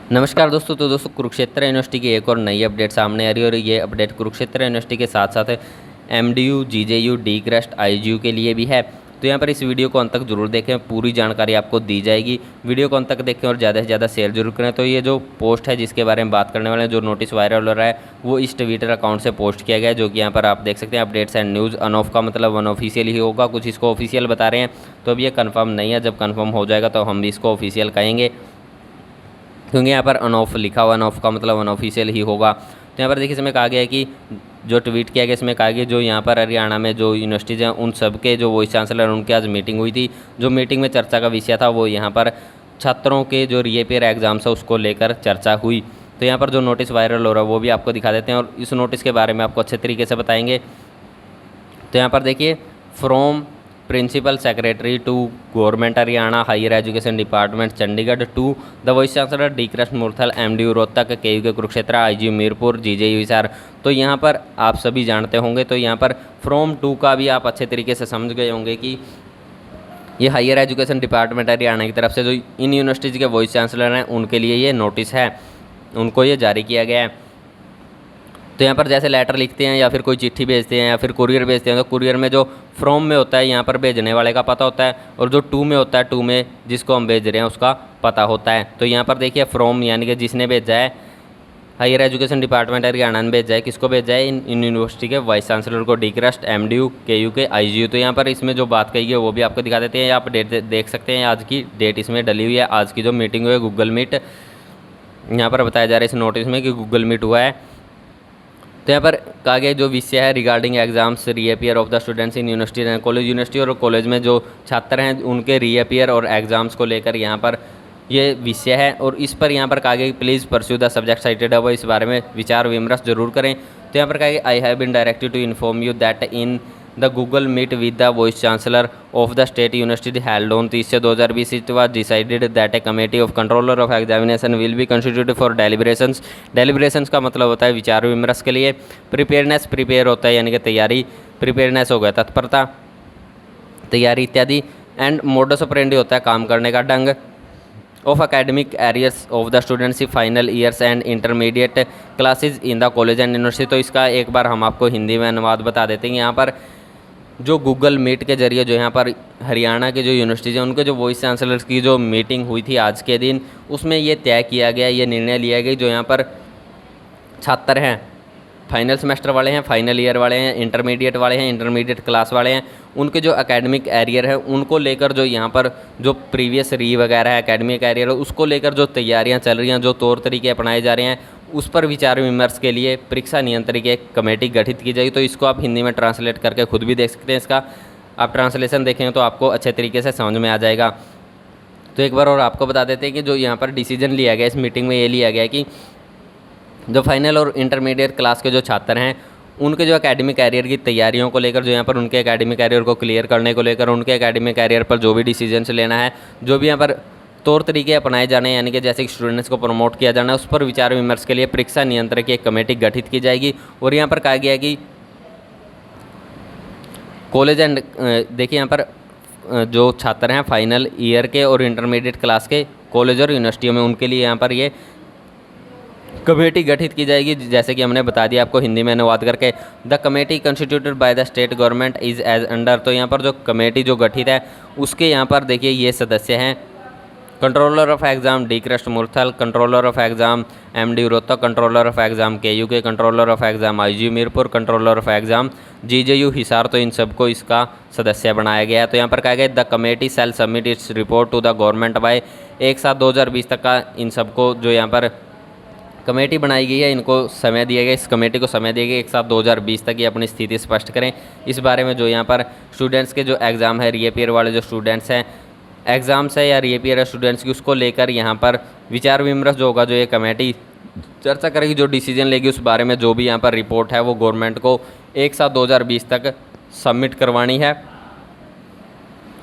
नमस्कार दोस्तों। तो दोस्तों कुरुक्षेत्र यूनिवर्सिटी की एक और नई अपडेट सामने आ रही है और ये अपडेट कुरुक्षेत्र यूनिवर्सिटी के साथ साथ MDU, GJU, D crust, IGU के लिए भी है। तो यहाँ पर इस वीडियो को अंत तक जरूर देखें, पूरी जानकारी आपको दी जाएगी। वीडियो को अंत तक देखें और ज़्यादा से ज़्यादा शेयर जरूर करें। तो ये जो पोस्ट है जिसके बारे में बात करने वाले हैं, जो नोटिस वायरल हो रहा है, वो इस ट्विटर अकाउंट से पोस्ट किया गया है, जो कि यहाँ पर आप देख सकते हैं अपडेट्स एंड न्यूज़। अनऑफ का मतलब अनऑफिशियल ही होगा, कुछ इसको ऑफिशियल बता रहे हैं। तो अब ये कन्फर्म नहीं है, जब कन्फर्म हो जाएगा तो हम भी इसको ऑफिशियल कहेंगे, क्योंकि यहाँ पर अनऑफ लिखा हुआ, अनऑफ का मतलब अनऑफिशियल ही होगा। तो यहाँ पर देखिए इसमें कहा गया है कि जो ट्वीट किया गया इसमें कहा गया जो यहाँ पर हरियाणा में जो यूनिवर्सिटीज़ हैं उन सब के जो वाइस चांसलर उनकी आज मीटिंग हुई थी। जो मीटिंग में चर्चा का विषय था वो यहाँ पर छात्रों के जो रीअपियर एग्जाम्स है उसको लेकर चर्चा हुई। तो यहाँ पर जो नोटिस वायरल हो रहा है वो भी आपको दिखा देते हैं और इस नोटिस के बारे में आपको अच्छे तरीके से बताएंगे। तो यहाँ पर देखिए, from principal secretary to government Haryana higher education department Chandigarh to the vice chancellor D Krishna Murthal, MDU Rohtak, KU K Kurukshetra, IGU Meerpur, GJU Hisar. तो यहाँ पर आप सभी जानते होंगे। तो यहाँ पर फ्रॉम टू का भी आप अच्छे तरीके से समझ गए होंगे कि ये हायर एजुकेशन डिपार्टमेंट हरियाणा की तरफ से जो इन यूनिवर्सिटीज़ के वाइस चांसलर हैं उनके लिए ये नोटिस है, उनको ये जारी किया गया है। तो यहाँ पर जैसे लेटर लिखते हैं या फिर कोई चिट्ठी भेजते हैं या फिर कुरियर भेजते हैं, तो कुरियर में जो फ्रॉम में होता है यहाँ पर भेजने वाले का पता होता है, और जो टू में होता है, टू में जिसको हम भेज रहे हैं उसका पता होता है। तो यहाँ पर देखिए फ्रॉम यानी कि जिसने भेजा है, हायर एजुकेशन डिपार्टमेंट हरियाणा ने भेजा है, किसको भेजा है, इन यूनिवर्सिटी के वाइस चांसलर को, डी क्रस्ट, एमडीयू, केयू के, आईजीयू। तो यहाँ पर इसमें जो बात कही है वो भी आपको दिखा देते हैं। आप डेट देख सकते हैं, आज की डेट इसमें डली हुई है। आज की जो मीटिंग हुई है गूगल मीट, यहाँ पर बताया जा रहा है इस नोटिस में कि गूगल मीट हुआ है। तो यहाँ पर कहा गया जो विषय है regarding exams reappear of the students in university and college, university और कॉलेज में जो छात्र हैं उनके रीअपियर और एग्जाम्स को लेकर यहाँ पर ये विषय है। और इस पर यहाँ पर कहा गया कि please pursue the subject cited है, वो इस बारे में विचार विमर्श जरूर करें। तो यहाँ पर कहा गया I have been directed to inform you that in the Google meet with the vice chancellor of the state university held on 30/6/2020 it was decided that a committee of controller of examination will be constituted for deliberations. Deliberations का मतलब होता है विचार विमर्श के लिए। Preparedness, prepare होता है यानी कि तैयारी, प्रिपेयरनेस हो गया तत्परता, तैयारी इत्यादि। एंड मोडस ऑपरेंडी होता है काम करने का ढंग। Of academic arrears of the students final years and intermediate classes in the college and university. तो इसका एक बार हम आपको हिंदी में अनुवाद बता देते हैं। यहाँ पर जो गूगल मीट के जरिए जो यहाँ पर हरियाणा के जो यूनिवर्सिटीज़ हैं उनके जो वाइस चांसलर्स की जो मीटिंग हुई थी आज के दिन, उसमें ये तय किया गया, ये निर्णय लिया गया जो यहाँ पर छात्र हैं, फाइनल सेमेस्टर वाले हैं, फाइनल ईयर वाले हैं, इंटरमीडिएट वाले हैं, इंटरमीडिएट क्लास वाले हैं, उनके जो एकेडमिक एरियर है उनको लेकर जो यहाँ पर जो प्रीवियस री वगैरह है एकेडमिक एरियर है उसको लेकर जो तैयारियाँ चल रही हैं, जो तौर तरीके अपनाए जा रहे हैं, उस पर विचार विमर्श के लिए परीक्षा नियंत्रण की एक कमेटी गठित की जाएगी। तो इसको आप हिंदी में ट्रांसलेट करके खुद भी देख सकते हैं। इसका आप ट्रांसलेशन देखेंगे तो आपको अच्छे तरीके से समझ में आ जाएगा। तो एक बार और आपको बता देते हैं कि जो यहाँ पर डिसीजन लिया गया इस मीटिंग में, ये लिया गया कि जो फाइनल और इंटरमीडिएट क्लास के जो छात्र हैं उनके जो एकेडमिक कैरियर की तैयारियों को लेकर, जो यहाँ पर उनके एकेडमिक कैरियर को क्लियर करने को लेकर, उनके एकेडमिक कैरियर पर जो भी डिसीजन लेना है, जो भी यहाँ पर तौर तरीके अपनाए जाने हैं, यानी कि जैसे कि स्टूडेंट्स को प्रमोट किया जाना है, उस पर विचार विमर्श के लिए परीक्षा नियंत्रक की एक कमेटी गठित की जाएगी। और यहाँ पर कहा गया है कि कॉलेज एंड देखिए यहाँ पर जो छात्र हैं फाइनल ईयर के और इंटरमीडिएट क्लास के कॉलेज और यूनिवर्सिटियों में, उनके लिए यहाँ पर ये कमेटी गठित की जाएगी, जैसे कि हमने बता दिया आपको हिंदी में अनुवाद करके। The committee constituted by the state government is as under. तो यहाँ पर जो कमेटी जो गठित है उसके यहाँ पर देखिए ये सदस्य हैं, controller of exam D Krishna Murthal, controller of exam MD Rohtak, controller of exam KU K, controller of exam IGU Meerpur, controller of exam GJU Hisar. तो इन सबको इसका सदस्य बनाया गया है। तो यहाँ पर कहा गया the committee shall submit its report to the government by 1/7/2020 तक का इन सबको जो यहाँ पर कमेटी बनाई गई है इनको समय दिया गया, इस कमेटी को समय दिया गया 1/7/2020 तक ये अपनी स्थिति स्पष्ट करें इस बारे में। जो यहाँ पर स्टूडेंट्स के जो एग्ज़ाम है, रीअपियर वाले जो स्टूडेंट्स हैं, एग्ज़ाम्स है या रीअपियर है स्टूडेंट्स की, उसको लेकर यहाँ पर विचार विमर्श जो होगा, जो ये कमेटी चर्चा करेगी, जो डिसीजन लेगी उस बारे में जो भी यहाँ पर रिपोर्ट है वो गवर्नमेंट को 1/7/2020 तक सबमिट करवानी है।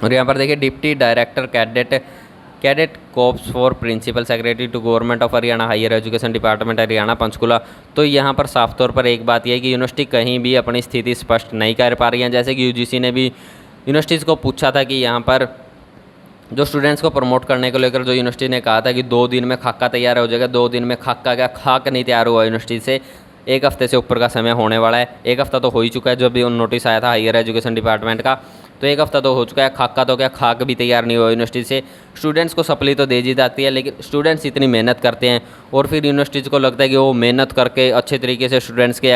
और यहाँ पर देखिए deputy director cadet corps for principal secretary to government of Haryana higher education department Haryana Panchkula. तो यहाँ पर साफ तौर पर एक बात यह है कि यूनिवर्सिटी कहीं भी अपनी स्थिति स्पष्ट नहीं कर पा रही है। जैसे कि यूजीसी ने भी यूनिवर्सिटीज़ को पूछा था कि यहाँ पर जो स्टूडेंट्स को प्रमोट करने को लेकर जो यूनिवर्सिटी ने कहा था कि 2 दिन में खाका तैयार हो जाएगा, 2 दिन में खाका क्या खाक नहीं तैयार हुआ यूनिवर्सिटी से, 1 हफ्ते से ऊपर का समय होने वाला है। 1 हफ्ता तो हो ही चुका है, जब भी नोटिस आया था हायर एजुकेशन डिपार्टमेंट का, तो 1 हफ्ता तो हो चुका है। खाका तो क्या खाक भी तैयार नहीं हुआ यूनिवर्सिटी से। स्टूडेंट्स को सप्ली तो दे दी जाती है, लेकिन स्टूडेंट्स इतनी मेहनत करते हैं और फिर यूनिवर्सिटीज़ को लगता है कि वो मेहनत करके अच्छे तरीके से स्टूडेंट्स के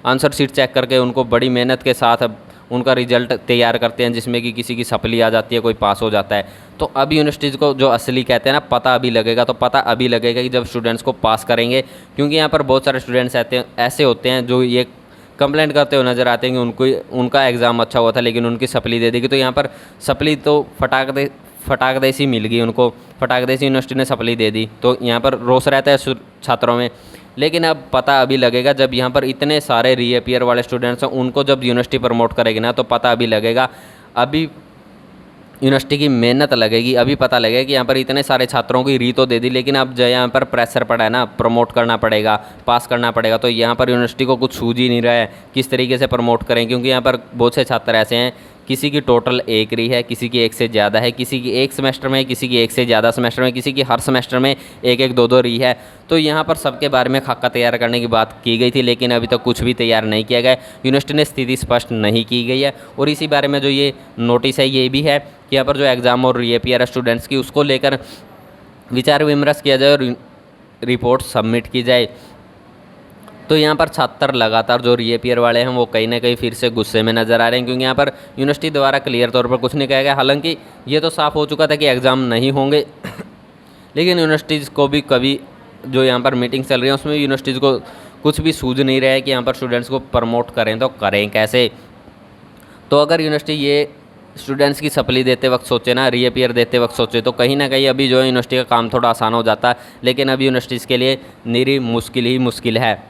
आंसर शीट चेक करके उनको बड़ी मेहनत के साथ उनका रिजल्ट तैयार करते हैं, जिसमें कि किसी की सप्ली आ जाती है, कोई पास हो जाता है। तो अब यूनिवर्सिटीज़ को जो असली कहते हैं ना, पता अभी लगेगा। तो पता अभी लगेगा कि जब स्टूडेंट्स को पास करेंगे, क्योंकि यहाँ पर बहुत सारे स्टूडेंट्स ऐसे होते हैं जो ये कंप्लेंट करते हुए नज़र आते हैं कि उनका एग्ज़ाम अच्छा हुआ था लेकिन उनकी सप्ली दे दी गई। तो यहाँ पर सप्ली तो फटाक दे सी मिल गई उनको, फटाक दे सी यूनिवर्सिटी ने सप्ली दे दी, तो यहाँ पर रोष रहता है छात्रों में। लेकिन अब पता अभी लगेगा जब यहाँ पर इतने सारे रीअपियर वाले स्टूडेंट्स हैं, उनको जब यूनिवर्सिटी प्रमोट करेगी ना, तो पता अभी लगेगा। अभी यूनिवर्सिटी की मेहनत लगेगी, अभी पता लगेगा कि यहाँ पर इतने सारे छात्रों की री तो दे दी, लेकिन अब जो यहाँ पर प्रेशर पड़ा है ना, प्रमोट करना पड़ेगा, पास करना पड़ेगा, तो यहाँ पर यूनिवर्सिटी को कुछ सूझ ही नहीं रहा है किस तरीके से प्रमोट करें। क्योंकि यहाँ पर बहुत से छात्र ऐसे हैं, किसी की टोटल 1 री है, किसी की 1 से ज़्यादा है, किसी की 1 सेमेस्टर में, किसी की 1 से ज़्यादा सेमेस्टर में, किसी की हर सेमेस्टर में 1-1, 2-2 री है। तो यहाँ पर सबके बारे में खाका तैयार करने की बात की गई थी, लेकिन अभी तक कुछ भी तैयार नहीं किया गया। यूनिवर्सिटी ने स्थिति स्पष्ट नहीं की गई है। और इसी बारे में जो ये नोटिस है, ये भी है कि यहाँ पर जो एग्ज़ाम और रीअपियर स्टूडेंट्स की, उसको लेकर विचार विमर्श किया जाए और रिपोर्ट सबमिट की जाए। तो यहाँ पर छात्र लगातार जो रीअपियर वाले हैं वो कहीं ना कहीं फिर से गुस्से में नज़र आ रहे हैं, क्योंकि यहाँ पर यूनिवर्सिटी द्वारा क्लियर तौर पर कुछ नहीं कहा गया। हालांकि ये तो साफ़ हो चुका था कि एग्ज़ाम नहीं होंगे, लेकिन यूनिवर्सिटीज़ को भी कभी जो यहाँ पर मीटिंग चल रही है उसमें यूनिवर्सिटीज़ को कुछ भी सूझ नहीं रहा है कि यहाँ पर स्टूडेंट्स को प्रमोट करें तो करें कैसे। तो अगर यूनिवर्सिटी ये स्टूडेंट्स की सप्ली देते वक्त सोचे ना, रीअपियर देते वक्त सोचे, तो कहीं ना कहीं अभी जो है यूनिवर्सिटी का काम थोड़ा आसान हो जाता है। लेकिन अभी यूनिवर्सिटीज़ के लिए निरी मुश्किल ही मुश्किल है,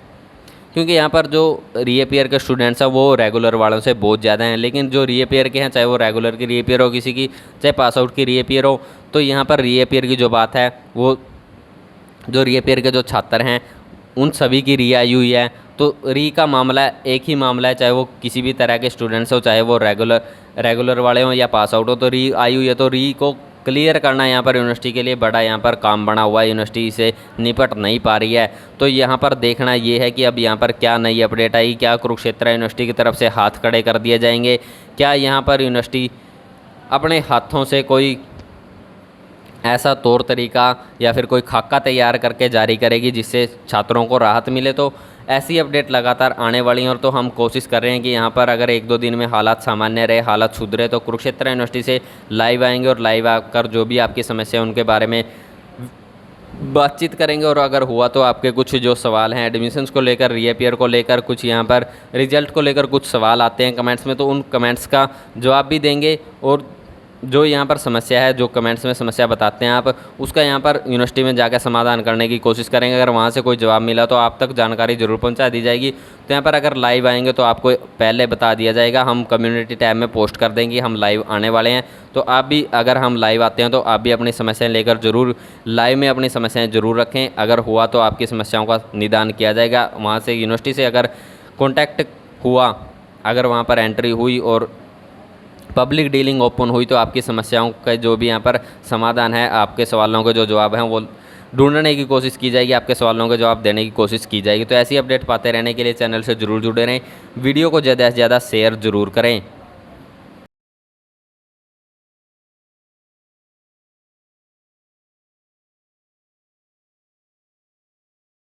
क्योंकि यहाँ पर जो रीअपियर के स्टूडेंट्स हैं वो रेगुलर वालों से बहुत ज़्यादा हैं। लेकिन जो रीअपियर के हैं, चाहे वो रेगुलर की रीअपियर हो किसी की, चाहे पास आउट की रीअपियर हो, तो यहाँ पर रीअपियर की जो बात है वो जो रीअपियर के जो छात्र हैं उन सभी की री आई हुई है। तो री का मामला एक ही मामला है, चाहे वो किसी भी तरह के स्टूडेंट्स हो, चाहे वो रेगुलर वाले हों या पास आउट हो, तो री आई हुई है। तो री को क्लियर करना यहाँ पर यूनिवर्सिटी के लिए बड़ा यहाँ पर काम बना हुआ है। यूनिवर्सिटी से निपट नहीं पा रही है। तो यहाँ पर देखना ये है कि अब यहाँ पर क्या नई अपडेट आई, क्या कुरुक्षेत्र यूनिवर्सिटी की तरफ से हाथ खड़े कर दिए जाएंगे, क्या यहाँ पर यूनिवर्सिटी अपने हाथों से कोई ऐसा तौर तरीका या फिर कोई खाका तैयार करके जारी करेगी जिससे छात्रों को राहत मिले। तो ऐसी अपडेट लगातार आने वाली हैं, और तो हम कोशिश कर रहे हैं कि यहाँ पर अगर 1-2 दिन में हालात सामान्य रहे, हालात सुधरे, तो कुरुक्षेत्र यूनिवर्सिटी से लाइव आएंगे और लाइव आकर जो भी आपकी समस्या है उनके बारे में बातचीत करेंगे। और अगर हुआ तो आपके कुछ जो सवाल हैं एडमिशन्स को लेकर, रीअपियर को लेकर, कुछ यहाँ पर रिजल्ट को लेकर कुछ सवाल आते हैं कमेंट्स में, तो उन कमेंट्स का जवाब भी देंगे। और जो यहाँ पर समस्या है, जो कमेंट्स में समस्या बताते हैं आप, उसका यहाँ पर यूनिवर्सिटी में जाकर समाधान करने की कोशिश करेंगे। अगर वहाँ से कोई जवाब मिला तो आप तक जानकारी ज़रूर पहुँचा दी जाएगी। तो यहाँ पर अगर लाइव आएंगे तो आपको पहले बता दिया जाएगा, हम कम्युनिटी टैब में पोस्ट कर देंगे हम लाइव आने वाले हैं। तो आप भी, अगर हम लाइव आते हैं तो आप भी अपनी समस्याएं लेकर ज़रूर लाइव में अपनी समस्याएं ज़रूर रखें। अगर हुआ तो आपकी समस्याओं का निदान किया जाएगा। वहाँ से यूनिवर्सिटी से अगर कॉन्टैक्ट हुआ, अगर वहाँ पर एंट्री हुई और पब्लिक डीलिंग ओपन हुई, तो आपकी समस्याओं का जो भी यहाँ पर समाधान है, आपके सवालों के जो जवाब हैं वो ढूंढने की कोशिश की जाएगी, आपके सवालों के जवाब देने की कोशिश की जाएगी। तो ऐसी अपडेट पाते रहने के लिए चैनल से ज़रूर जुड़े रहें, वीडियो को ज़्यादा से ज़्यादा शेयर ज़रूर करें।